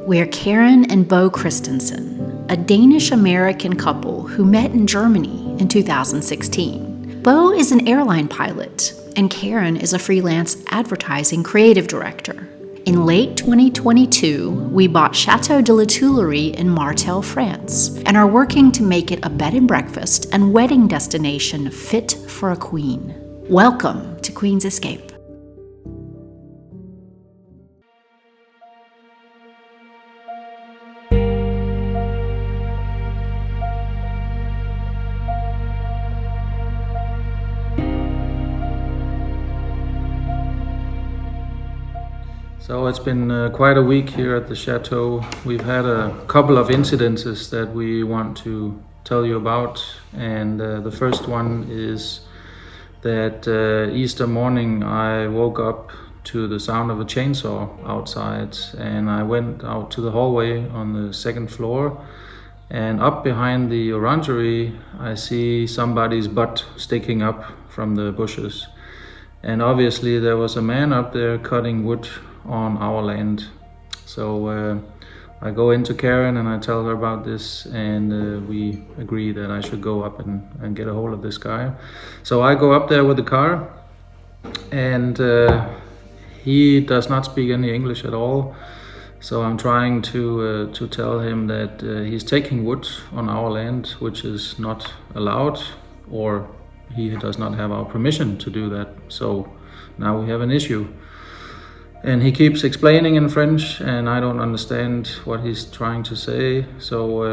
We're Karen and Bo Christensen, a Danish-American couple who met in Germany in 2016. Bo is an airline pilot, and Karen is a freelance advertising creative director. In late 2022, we bought Château de La Tuilerie in Martel, France, and are working to make it a bed and breakfast and wedding destination fit for a queen. Welcome to Queen's Escape. So it's been quite a week here at the chateau. We've had a couple of incidences that we want to tell you about, and the first one is that Easter morning I woke up to the sound of a chainsaw outside, and I went out to the hallway on the second floor, and up behind the orangery I see somebody's butt sticking up from the bushes, and obviously there was a man up there cutting wood on our land. So I go into Karen and I tell her about this, and we agree that I should go up and get a hold of this guy. So I go up there with the car, and he does not speak any English at all. So I'm trying to tell him that he's taking wood on our land, which is not allowed, or he does not have our permission to do that. So now we have an issue. And he keeps explaining in French, and I don't understand what he's trying to say. So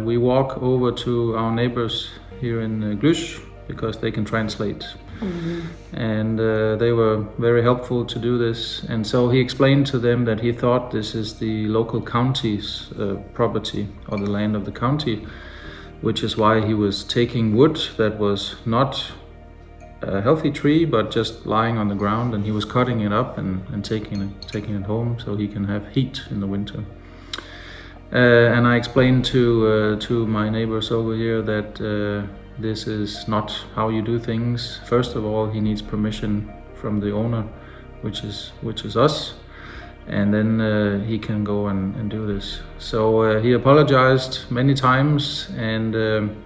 we walk over to our neighbors here in Glüsch, because they can translate. Mm-hmm. And they were very helpful to do this. And so he explained to them that he thought this is the local county's property, or the land of the county, which is why he was taking wood that was not a healthy tree, but just lying on the ground, and he was cutting it up and taking it home so he can have heat in the winter. And I explained to my neighbors over here that this is not how you do things. First of all, he needs permission from the owner, which is us, and then he can go and do this. So he apologized many times, and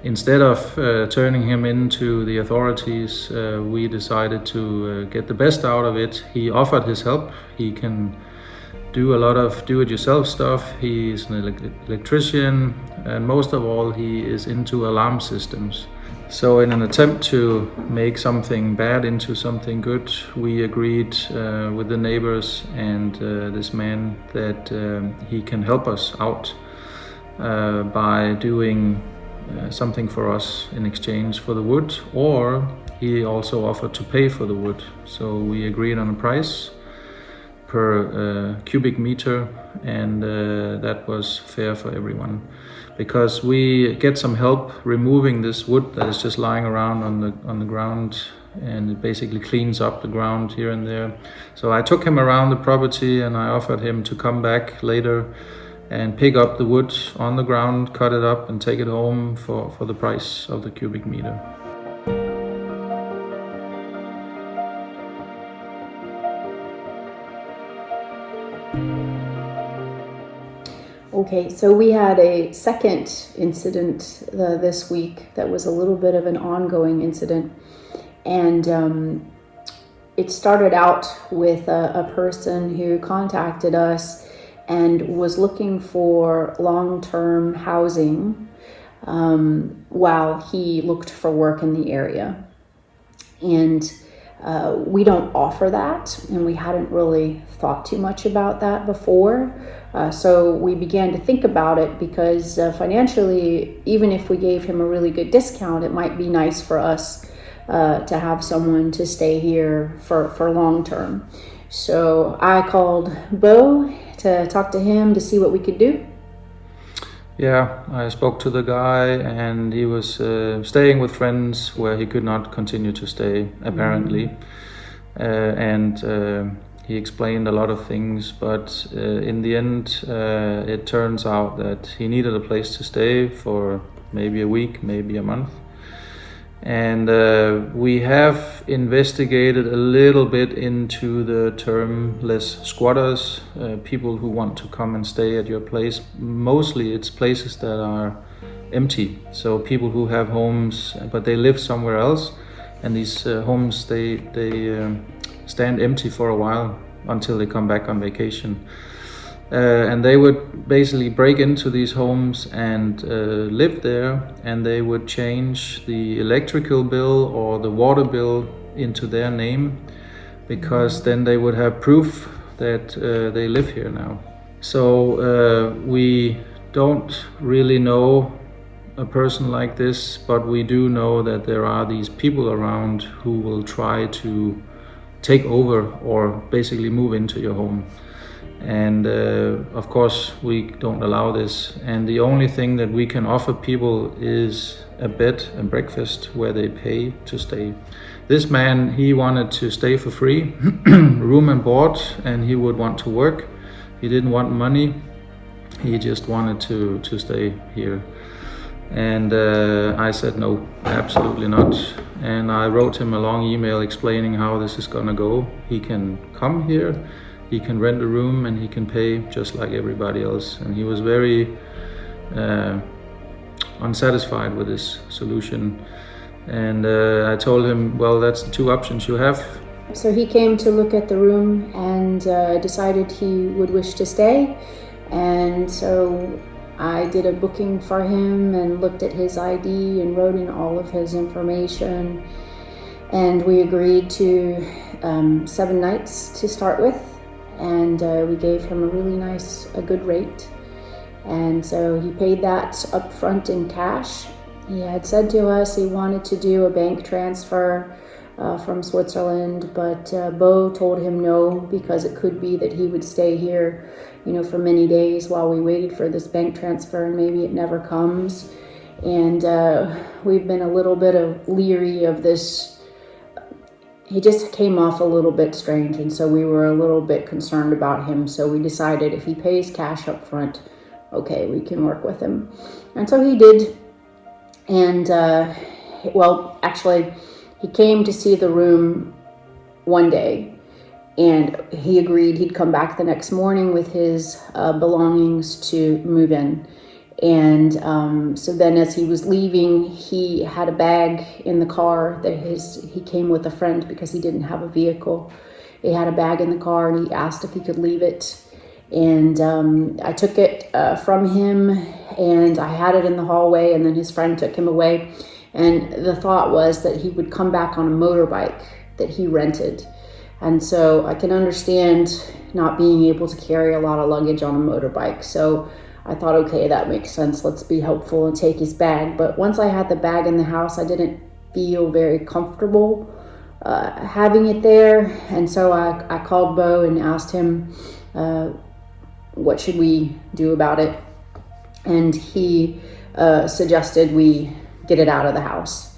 instead of turning him into the authorities, we decided to get the best out of it. He offered his help. He can do a lot of do-it-yourself stuff. He's an electrician, and most of all, he is into alarm systems. So in an attempt to make something bad into something good, we agreed with the neighbors and this man that he can help us out by doing something for us in exchange for the wood, or he also offered to pay for the wood. So we agreed on a price per cubic meter, and that was fair for everyone, because we get some help removing this wood that is just lying around on the ground, and it basically cleans up the ground here and there. So I took him around the property, and I offered him to come back later and pick up the wood on the ground, cut it up, and take it home for the price of the cubic meter. Okay, so we had a second incident this week that was a little bit of an ongoing incident, and it started out with a person who contacted us and was looking for long-term housing while he looked for work in the area. And we don't offer that, and we hadn't really thought too much about that before. So we began to think about it, because financially, even if we gave him a really good discount, it might be nice for us to have someone to stay here for long-term. So I called Bo to talk to him to see what we could do. Yeah, I spoke to the guy, and he was staying with friends where he could not continue to stay, apparently. And he explained a lot of things, but in the end, it turns out that he needed a place to stay for maybe a week, maybe a month. And we have investigated a little bit into the termless squatters, people who want to come and stay at your place. Mostly it's places that are empty, so people who have homes but they live somewhere else, and these homes they stand empty for a while until they come back on vacation. And they would basically break into these homes and live there, and they would change the electrical bill or the water bill into their name, because then they would have proof that they live here now. So we don't really know a person like this, but we do know that there are these people around who will try to take over or basically move into your home. And of course we don't allow this, and the only thing that we can offer people is a bed and breakfast where they pay to stay. This man, he wanted to stay for free, room and board, and he would want to work. He didn't want money, he just wanted to stay here. And I said no, absolutely not. And I wrote him a long email explaining how this is gonna go. He can come here, he can rent a room, and he can pay just like everybody else. And he was very unsatisfied with this solution. And I told him, well, that's the two options you have. So he came to look at the room and decided he would wish to stay. And so I did a booking for him and looked at his ID and wrote in all of his information. And we agreed to 7 nights to start with. And we gave him a good rate. And so he paid that up front in cash. He had said to us he wanted to do a bank transfer from Switzerland, but Bo told him no, because it could be that he would stay here, for many days while we waited for this bank transfer, and maybe it never comes. And we've been a little bit leery of this. He just came off a little bit strange, and so we were a little bit concerned about him. So we decided if he pays cash up front, okay, we can work with him. And so he did. And actually, he came to see the room one day, and he agreed he'd come back the next morning with his belongings to move in. And so then as he was leaving, he had a bag in the car that he came with a friend because he didn't have a vehicle. He had a bag in the car, and he asked if he could leave it. And I took it from him, and I had it in the hallway, and then his friend took him away. And the thought was that he would come back on a motorbike that he rented. And so I can understand not being able to carry a lot of luggage on a motorbike. So I thought, okay, that makes sense. Let's be helpful and take his bag. But once I had the bag in the house, I didn't feel very comfortable having it there. And so I called Bo and asked him, what should we do about it? And he suggested we get it out of the house.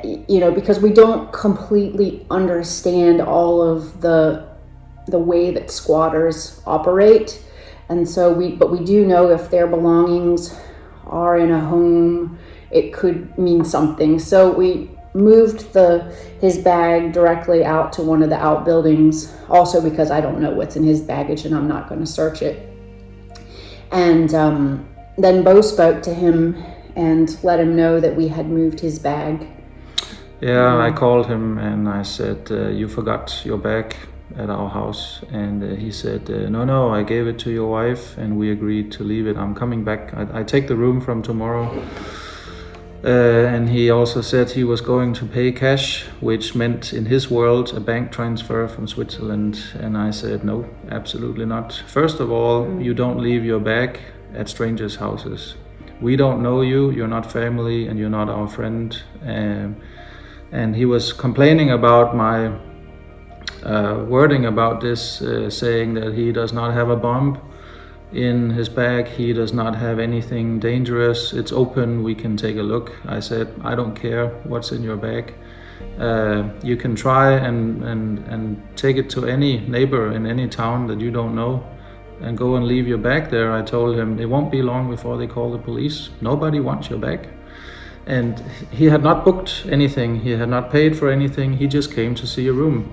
Because we don't completely understand all of the way that squatters operate. And so we do know if their belongings are in a home, it could mean something. So we moved his bag directly out to one of the outbuildings, also because I don't know what's in his baggage and I'm not going to search it. And then Bo spoke to him and let him know that we had moved his bag. Yeah, I called him and I said, you forgot your bag at our house. And he said, no, I gave it to your wife and we agreed to leave it. I'm coming back. I take the room from tomorrow. And he also said he was going to pay cash, which meant in his world a bank transfer from Switzerland. And I said, no, absolutely not. First of all, you don't leave your bag at strangers' houses. We don't know you, you're not family, and you're not our friend. And he was complaining about my wording about this, saying that he does not have a bomb in his bag, he does not have anything dangerous, it's open, we can take a look. I said, I don't care what's in your bag. You can try and take it to any neighbor in any town that you don't know and go and leave your bag there. I told him it won't be long before they call the police. Nobody wants your bag. And he had not booked anything, he had not paid for anything, he just came to see a room.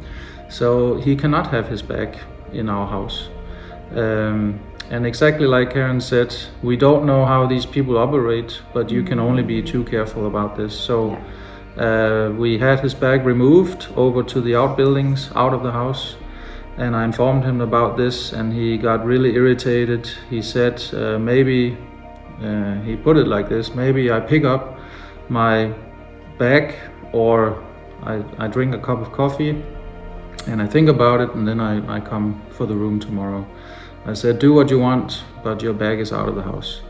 So he cannot have his bag in our house. And exactly like Karen said, we don't know how these people operate, but you can only be too careful about this. So we had his bag removed over to the outbuildings out of the house, and I informed him about this, and he got really irritated. He said, maybe, he put it like this, maybe I pick up my bag or I drink a cup of coffee and I think about it, and then I come for the room tomorrow. I said, do what you want, but your bag is out of the house.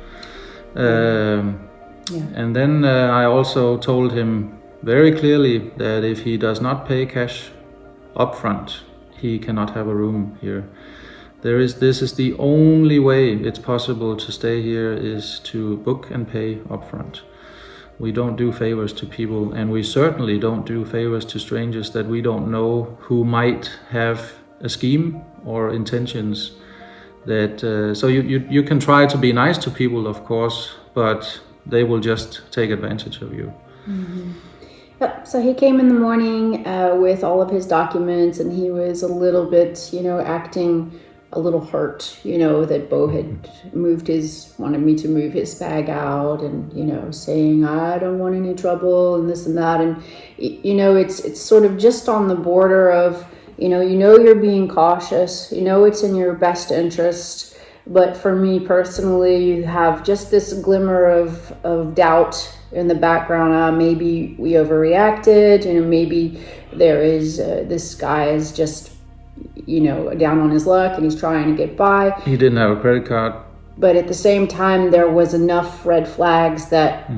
And then I also told him very clearly that if he does not pay cash upfront, he cannot have a room here. This is the only way it's possible to stay here, is to book and pay upfront. We don't do favors to people, and we certainly don't do favors to strangers that we don't know, who might have a scheme or intentions. That so you can try to be nice to people, of course, but they will just take advantage of you. Mm-hmm. Yep. So he came in the morning with all of his documents, and he was a little bit, acting a little hurt, that Bo had wanted me to move his bag out, and, saying, I don't want any trouble and this and that. And, it's sort of just on the border of, you're being cautious, it's in your best interest. But for me personally, you have just this glimmer of doubt in the background. Maybe we overreacted, maybe there is, this guy is just, down on his luck and he's trying to get by. He didn't have a credit card. But at the same time, there was enough red flags that,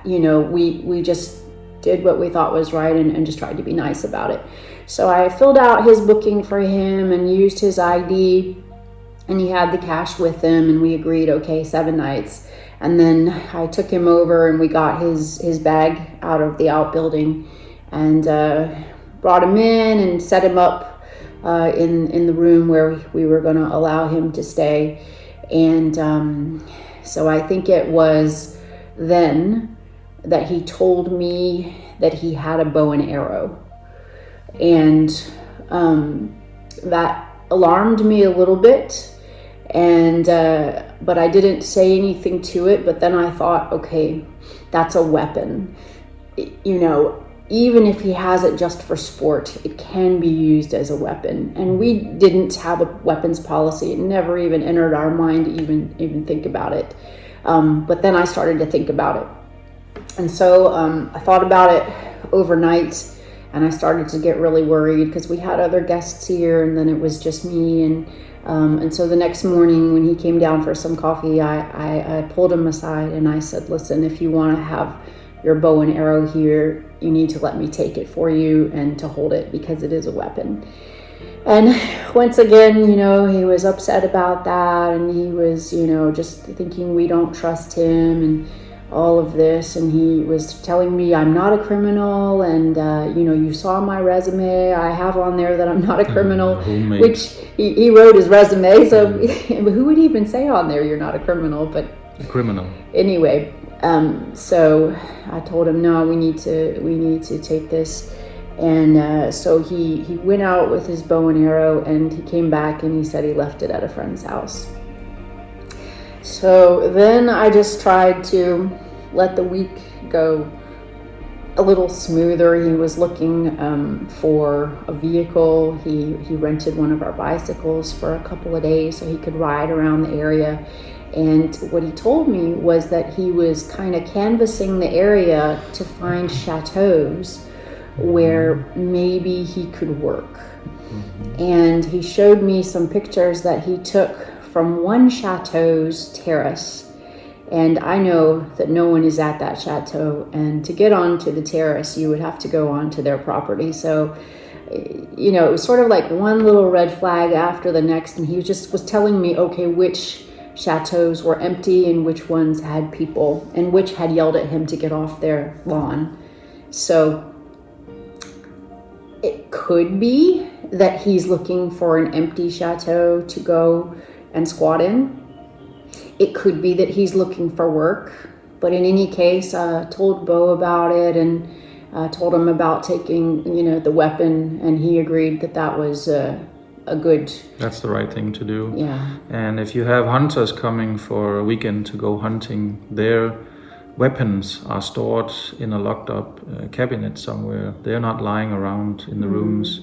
we just did what we thought was right and just tried to be nice about it. So I filled out his booking for him and used his ID, and he had the cash with him, and we agreed, okay, 7 nights. And then I took him over and we got his bag out of the outbuilding and brought him in and set him up in the room where we were going to allow him to stay. And so I think it was then that he told me that he had a bow and arrow. And that alarmed me a little bit. And but I didn't say anything to it. But then I thought, okay, that's a weapon. Even if he has it just for sport, it can be used as a weapon. And we didn't have a weapons policy. It never even entered our mind to even think about it. But then I started to think about it. And so I thought about it overnight, and I started to get really worried because we had other guests here, and then it was just me. And so the next morning when he came down for some coffee, I pulled him aside and I said, listen, if you want to have your bow and arrow here, you need to let me take it for you and to hold it, because it is a weapon. And once again, he was upset about that, and he was, just thinking we don't trust him and all of this. And he was telling me I'm not a criminal, and you saw my resume, I have on there that I'm not a criminal, which he wrote his resume, so who would even say on there you're not a criminal? But a criminal. Anyway, so I told him, no, we need to take this. And so he went out with his bow and arrow, and he came back and he said he left it at a friend's house. So then I just tried to let the week go a little smoother. He was looking for a vehicle. He rented one of our bicycles for a couple of days so he could ride around the area. And what he told me was that he was kind of canvassing the area to find chateaus where maybe he could work. And he showed me some pictures that he took from one chateau's terrace. And I know that no one is at that chateau, and to get onto the terrace, you would have to go onto their property. So, it was sort of like one little red flag after the next, and he was telling me, okay, which chateaus were empty and which ones had people, and which had yelled at him to get off their lawn. So it could be that he's looking for an empty chateau to go and squat in. It could be that he's looking for work. But in any case, told Bo about it and told him about taking, the weapon, and he agreed that was a good... That's the right thing to do. Yeah. And if you have hunters coming for a weekend to go hunting, their weapons are stored in a locked up cabinet somewhere. They're not lying around in the rooms.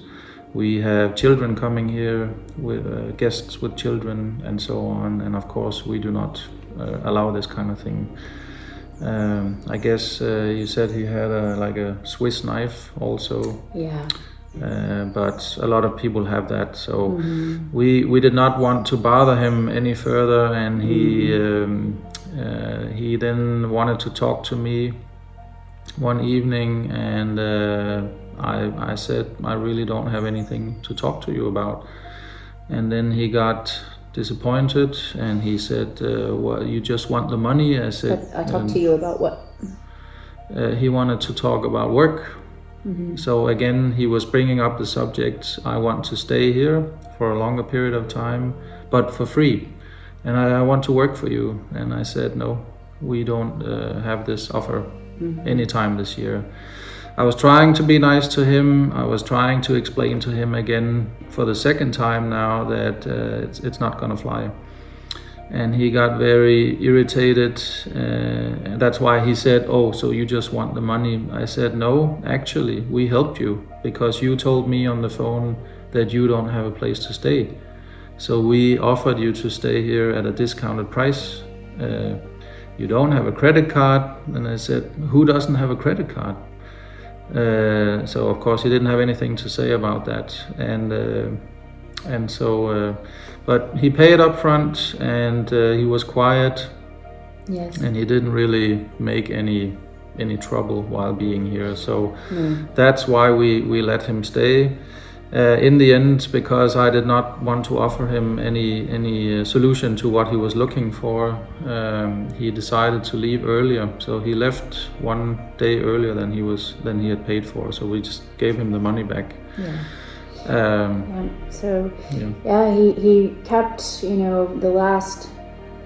We have children coming here with guests with children and so on. And of course we do not allow this kind of thing. I guess you said he had a Swiss knife also. Yeah. But a lot of people have that, so we did not want to bother him any further, and he then wanted to talk to me one evening, and I said, I really don't have anything to talk to you about. And then he got disappointed, and he said, well, you just want the money? I said, I talked to you about what? He wanted to talk about work. So again, he was bringing up the subject, I want to stay here for a longer period of time, but for free. And I want to work for you. And I said, no, we don't have this offer anytime this year. I was trying to be nice to him. I was trying to explain to him again for the second time now that it's not gonna fly. And he got very irritated. And that's why he said, oh, so you just want the money? I said, no, actually, we helped you because you told me on the phone that you don't have a place to stay. So we offered you to stay here at a discounted price. You don't have a credit card. And I said, who doesn't have a credit card? So of course he didn't have anything to say about that. And so, but he paid up front, and he was quiet. Yes. And he didn't really make any trouble while being here. So that's why we let him stay. In the end, because I did not want to offer him any solution to what he was looking for, he decided to leave earlier. So he left one day earlier than he had paid for. So we just gave him the money back. Yeah. He kept, the last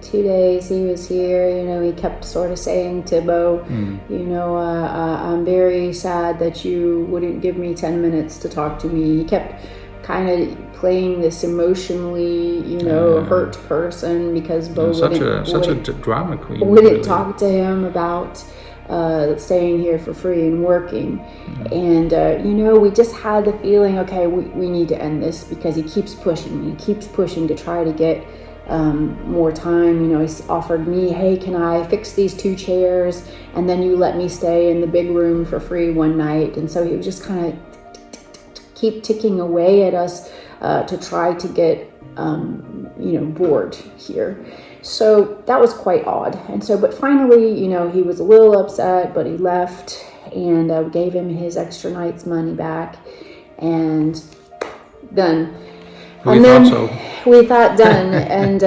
2 days he was here, he kept sort of saying to Bo, I'm very sad that you wouldn't give me 10 minutes to talk to me. He kept kind of playing this emotionally, hurt person because Bo such a drama queen. Wouldn't talk to him about staying here for free and working. And we just had the feeling, okay, we need to end this because he keeps pushing to try to get more time. He's offered me, hey, can I fix these 2 chairs and then you let me stay in the big room for free one night. And so he would just kind of keep ticking away at us to try to get bored here. So that was quite odd. And so, but finally, he was a little upset, but he left, and gave him his extra night's money back, and done. We thought done. And,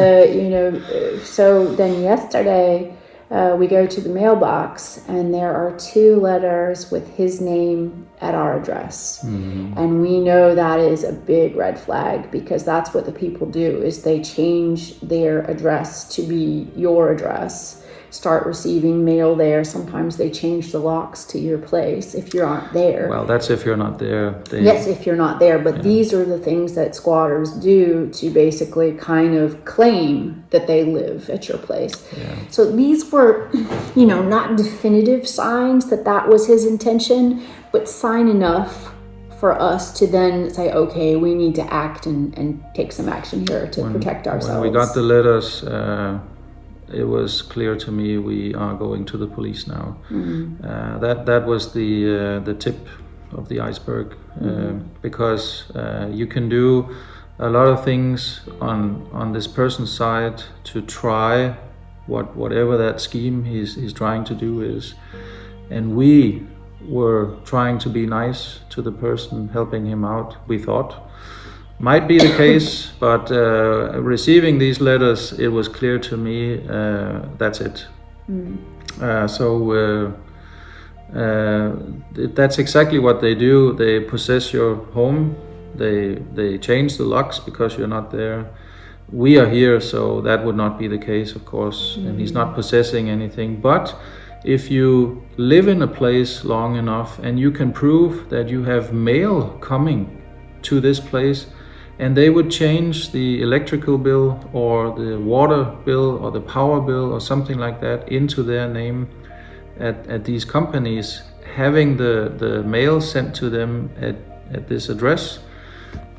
so then yesterday, we go to the mailbox, and there are 2 letters with his name at our address. And we know that is a big red flag, because that's what the people do, is they change their address to be your address, start receiving mail there. Sometimes they change the locks to your place if you aren't there. Well, that's if you're not there. Yes, if you're not there. But these are the things that squatters do to basically kind of claim that they live at your place. Yeah. So these were, not definitive signs that was his intention, but sign enough for us to then say, okay, we need to act and take some action here to protect ourselves. When we got the letters, it was clear to me we are going to the police now. That was the tip of the iceberg, because you can do a lot of things on this person's side to try whatever that scheme he's trying to do is, and we were trying to be nice to the person helping him out. We thought might be the case, but receiving these letters, it was clear to me that's it. So that's exactly what they do. They possess your home. They change the locks because you're not there. we are here, so that would not be the case, of course, and he's not possessing anything. But if you live in a place long enough and you can prove that you have mail coming to this place, and they would change the electrical bill or the water bill or the power bill or something like that into their name at these companies, having the mail sent to them at this address,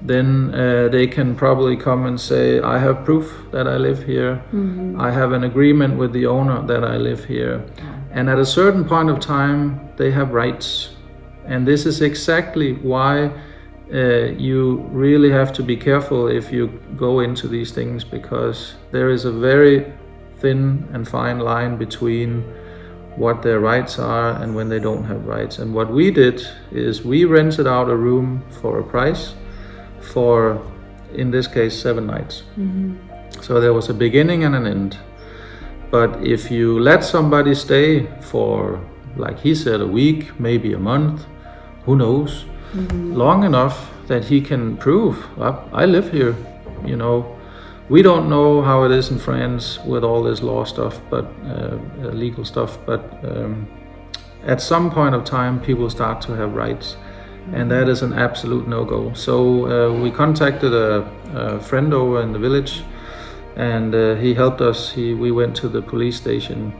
then they can probably come and say, I have proof that I live here. I have an agreement with the owner that I live here. And at a certain point of time, they have rights. And this is exactly why you really have to be careful if you go into these things, because there is a very thin and fine line between what their rights are and when they don't have rights. And what we did is we rented out a room for a price for, in this case, 7 nights. So there was a beginning and an end. But if you let somebody stay for, like he said, a week, maybe a month, who knows, long enough that he can prove, I live here, you know. We don't know how it is in France with all this law stuff, but legal stuff, but at some point of time people start to have rights, and that is an absolute no-go. So we contacted a friend over in the village, and he helped us. We went to the police station.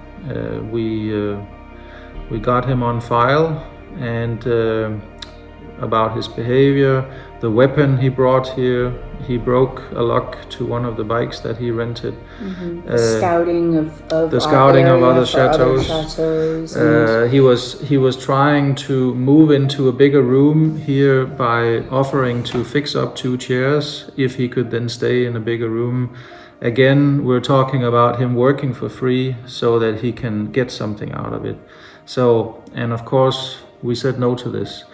We got him on file, and about his behavior, the weapon he brought here. He broke a lock to one of the bikes that he rented. Scouting of the scouting of other chateaus. He was trying to move into a bigger room here by offering to fix up 2 chairs if he could then stay in a bigger room. Again, we're talking about him working for free so that he can get something out of it. So, and of course, we said no to this.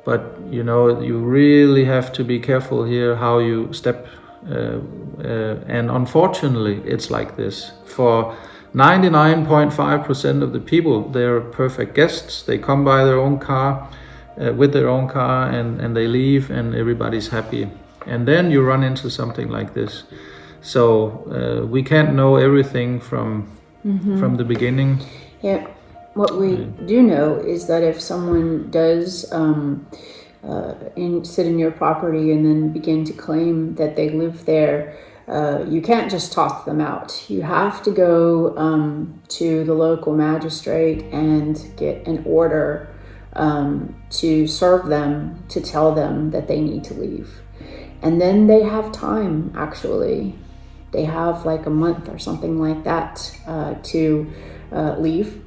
But, you know, you really have to be careful here how you step. And unfortunately, it's like this. For 99.5% of the people, they're perfect guests. They come by their own car, with their own car, and they leave, and everybody's happy. And then you run into something like this. So we can't know everything from the beginning. Yeah. What we do know is that if someone does sit in your property and then begin to claim that they live there, you can't just toss them out. You have to go to the local magistrate and get an order to serve them, to tell them that they need to leave. And then they have time, actually. They have like a month or something like that to leave.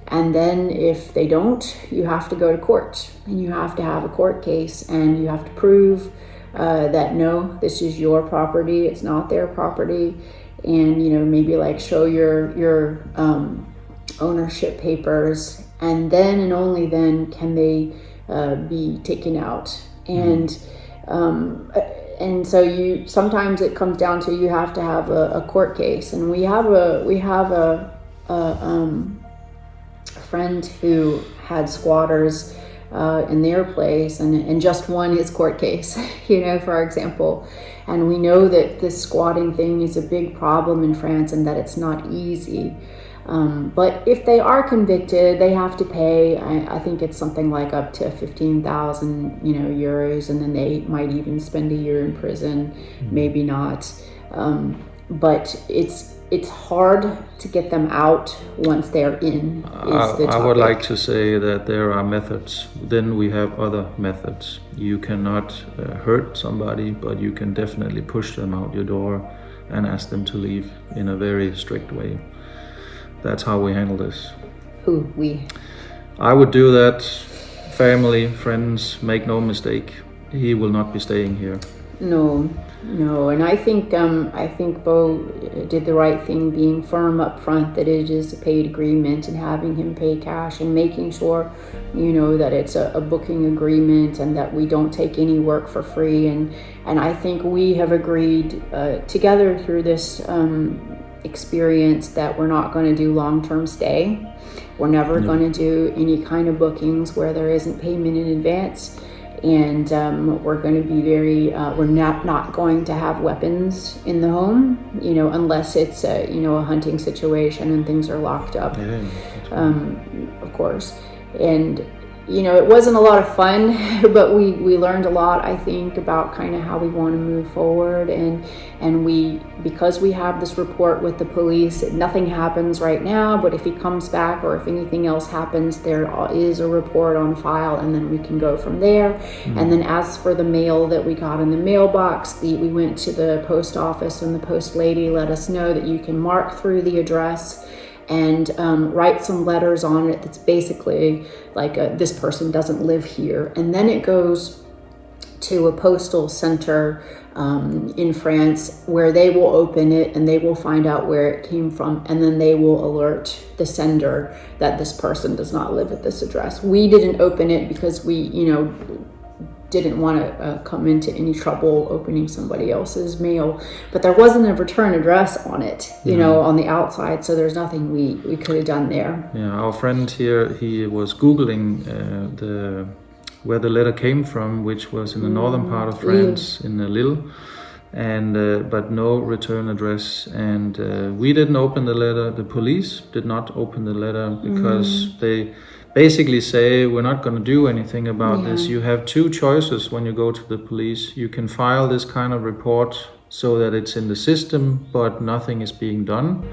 And then if they don't, you have to go to court, and you have to have a court case, and you have to prove that no, this is your property, it's not their property, and you know, maybe like show your ownership papers, and then and only then can they be taken out. And so you sometimes it comes down to you have to have a court case, and we have a friend who had squatters in their place and just won his court case, you know, for example. And we know that this squatting thing is a big problem in France and that it's not easy. But if they are convicted, they have to pay, I think it's something like up to 15,000, euros, and then they might even spend a year in prison, maybe not. But it's hard to get them out once they're in. I would like to say that there are methods. Then we have other methods. You cannot hurt somebody, but you can definitely push them out your door and ask them to leave in a very strict way. That's how we handle this. Who, we? I would do that. Family, friends, make no mistake. He will not be staying here. No, and I think Bo did the right thing, being firm up front that it is a paid agreement and having him pay cash and making sure, that it's a booking agreement and that we don't take any work for free. And I think we have agreed together through this experience that we're not going to do long-term stay. We're never going to do any kind of bookings where there isn't payment in advance. And we're going to be we're not going to have weapons in the home, unless it's a hunting situation and things are locked up, of course. And it wasn't a lot of fun, but we learned a lot, I think, about kind of how we want to move forward. And because we have this report with the police, nothing happens right now, but if he comes back or if anything else happens, there is a report on file, and then we can go from there. And then as for the mail that we got in the mailbox, we went to the post office, and the post lady let us know that you can mark through the address and write some letters on it that's basically like this person doesn't live here. And then it goes to a postal center in France, where they will open it and they will find out where it came from, and then they will alert the sender that this person does not live at this address. We didn't open it because we didn't want to come into any trouble opening somebody else's mail, but there wasn't a return address on it, on the outside, so there's nothing we could have done there. Yeah, our friend here, he was Googling where the letter came from, which was in the northern part of France, in Lille, and but no return address. And we didn't open the letter. The police did not open the letter because they basically say, we're not going to do anything about this. You have two choices when you go to the police. You can file this kind of report so that it's in the system, but nothing is being done.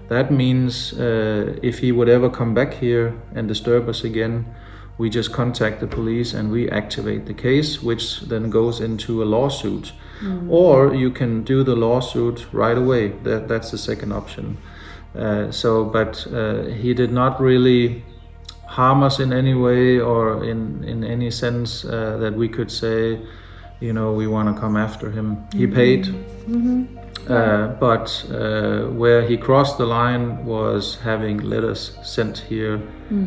That means if he would ever come back here and disturb us again, we just contact the police and we activate the case, which then goes into a lawsuit. Or you can do the lawsuit right away. That's the second option. But he did not really harm us in any way, or in any sense that we could say, we want to come after him. He paid, but where he crossed the line was having letters sent here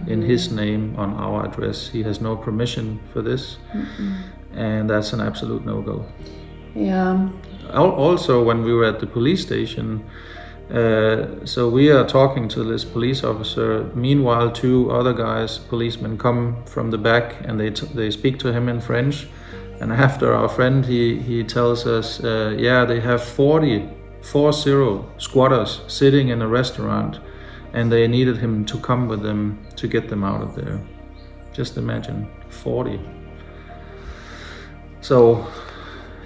in his name on our address. He has no permission for this, and that's an absolute no-go. Yeah. Also, when we were at the police station, so we are talking to this police officer. Meanwhile, two other guys, policemen, come from the back, and they speak to him in French. And after our friend, he tells us, they have 40 squatters sitting in a restaurant, and they needed him to come with them to get them out of there. Just imagine, 40. So,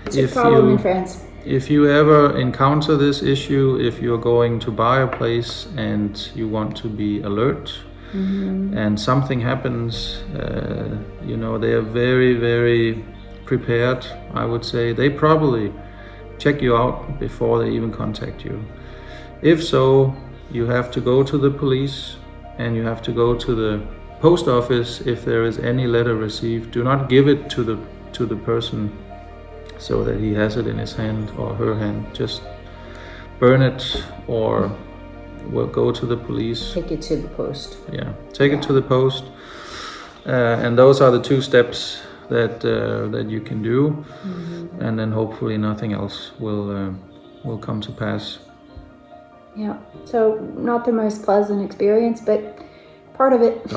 it's a problem in France. If you ever encounter this issue, if you're going to buy a place and you want to be alert, and something happens, they are very, very prepared, I would say. They probably check you out before they even contact you. If so, you have to go to the police and you have to go to the post office if there is any letter received. Do not give it to the person so that he has it in his hand or her hand. Just burn it, or we'll go to the police. Take it to the post. Yeah, take it to the post. And those are the two steps that you can do, and then hopefully nothing else will come to pass. Yeah, so not the most pleasant experience, but part of it.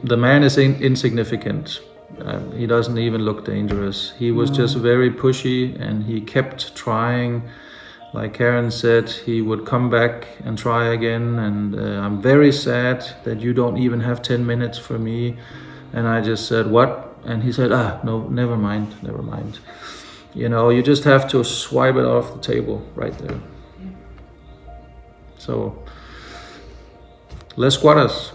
The man is insignificant. He doesn't even look dangerous. He was just very pushy, and he kept trying. Like Karen said, he would come back and try again, and I'm very sad that you don't even have 10 minutes for me. And I just said, what? And he said, no, never mind. You just have to swipe it off the table right there. So, less squatters.